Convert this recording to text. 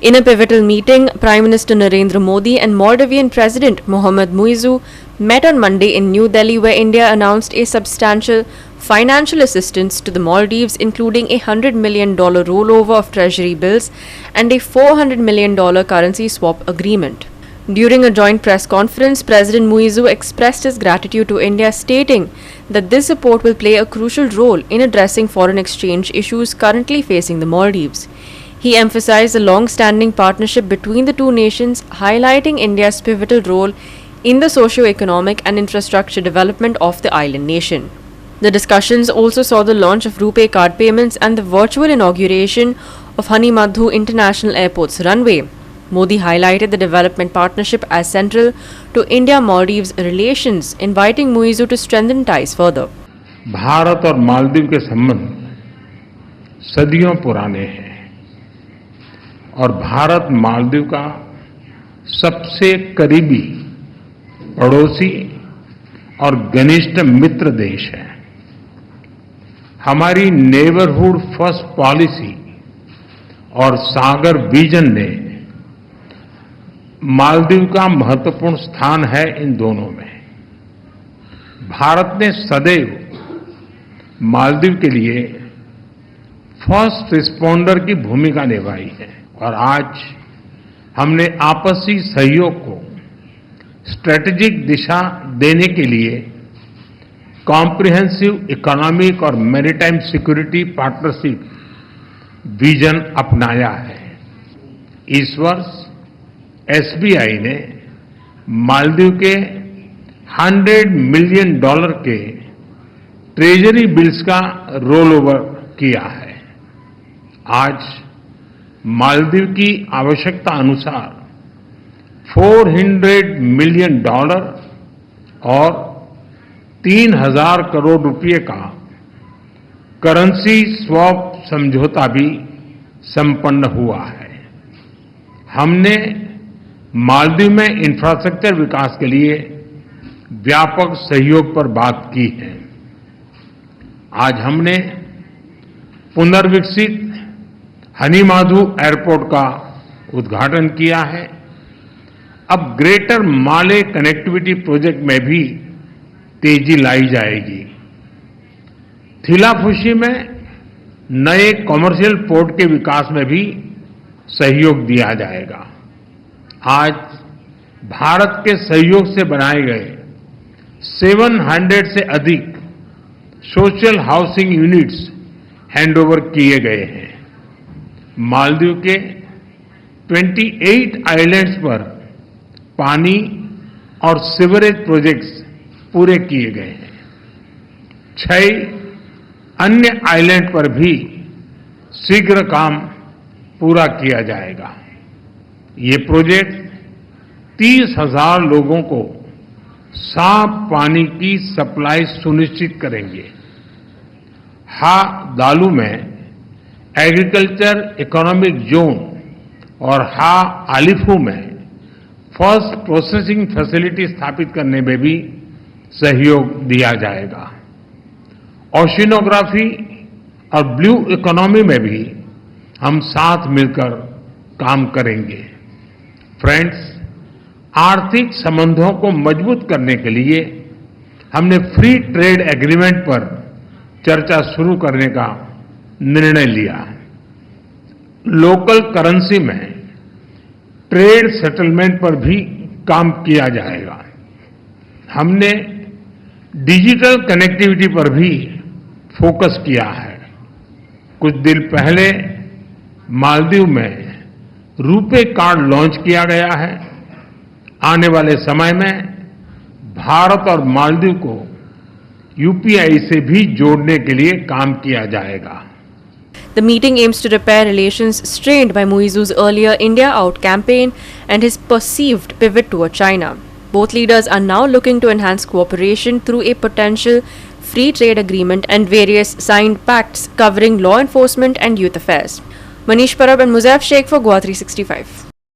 In a pivotal meeting, Prime Minister Narendra Modi and Maldivian President Mohamed Muizzu met on Monday in New Delhi, where India announced a substantial financial assistance to the Maldives, including a $100 million rollover of treasury bills and a $400 million currency swap agreement. During a joint press conference, President Muizzu expressed his gratitude to India, stating that this support will play a crucial role in addressing foreign exchange issues currently facing the Maldives. He emphasized the long-standing partnership between the two nations, highlighting India's pivotal role in the socio-economic and infrastructure development of the island nation. The discussions also saw the launch of RuPay card payments and the virtual inauguration of Hani Madhu International Airport's runway. Modi highlighted the development partnership as central to India-Maldives relations, inviting Muizzu to strengthen ties further. Bharat और मालदीव के संबंध सदियों पुराने हैं और भारत मालदीव का सबसे करीबी पड़ोसी और घनिष्ठ मित्र देश है। हमारी नेबरहुड फर्स्ट पॉलिसी और सागर विजन ने मालदीव का महत्वपूर्ण स्थान है इन दोनों में। भारत ने सदैव मालदीव के लिए फर्स्ट रिस्पॉन्डर की भूमिका निभाई है और आज हमने आपसी सहयोग को स्ट्रेटेजिक दिशा देने के लिए कॉम्प्रिहेंसिव इकोनॉमिक और मैरीटाइम सिक्योरिटी पार्टनरशिप विजन अपनाया है। इस वर्ष एसबीआई ने मालदीव के $100 मिलियन के ट्रेजरी बिल्स का रोल ओवर किया है। आज मालदीव की आवश्यकता अनुसार $400 मिलियन और 3,000 करोड़ रुपए का करेंसी स्वैप समझौता भी संपन्न हुआ है। हमने मालदीव में इंफ्रास्ट्रक्चर विकास के लिए व्यापक सहयोग पर बात की है। आज हमने पुनर्विकसित हनी माधु एयरपोर्ट का उद्घाटन किया है। अब ग्रेटर माले कनेक्टिविटी प्रोजेक्ट में भी तेजी लाई जाएगी। थिलाफुशी में नए कॉमर्शियल पोर्ट के विकास में भी सहयोग दिया जाएगा। आज भारत के सहयोग से बनाए गए 700 से अधिक सोशल हाउसिंग यूनिट्स हैंडओवर किए गए हैं। मालदीव के 28 आइलैंड्स पर पानी और सीवरेज प्रोजेक्ट्स पूरे किए गए हैं। 6 अन्य आइलैंड पर भी शीघ्र काम पूरा किया जाएगा। ये प्रोजेक्ट 30,000 लोगों को साफ पानी की सप्लाई सुनिश्चित करेंगे। हा दालू में एग्रीकल्चर इकोनॉमिक जोन और हा आलिफू में फर्स्ट प्रोसेसिंग फैसिलिटी स्थापित करने में भी सहयोग दिया जाएगा। ओशिनोग्राफी और ब्लू इकोनॉमी में भी हम साथ मिलकर काम करेंगे। फ्रेंड्स, आर्थिक संबंधों को मजबूत करने के लिए हमने फ्री ट्रेड एग्रीमेंट पर चर्चा शुरू करने का निर्णय लिया। लोकल करेंसी में ट्रेड सेटलमेंट पर भी काम किया जाएगा। हमने डिजिटल कनेक्टिविटी पर भी फोकस किया है। कुछ दिन पहले मालदीव में रूपे कार्ड लॉन्च किया गया है। आने वाले समय में भारत और मालदीव को यूपीआई से भी जोड़ने के लिए काम किया जाएगा। The meeting aims to repair relations strained by Muizzu's earlier India Out campaign and his perceived pivot toward China. Both leaders are now looking to enhance cooperation through a potential free trade agreement and various signed pacts covering law enforcement and youth affairs. Manish Parab and Muzaif Sheikh for Goa 365.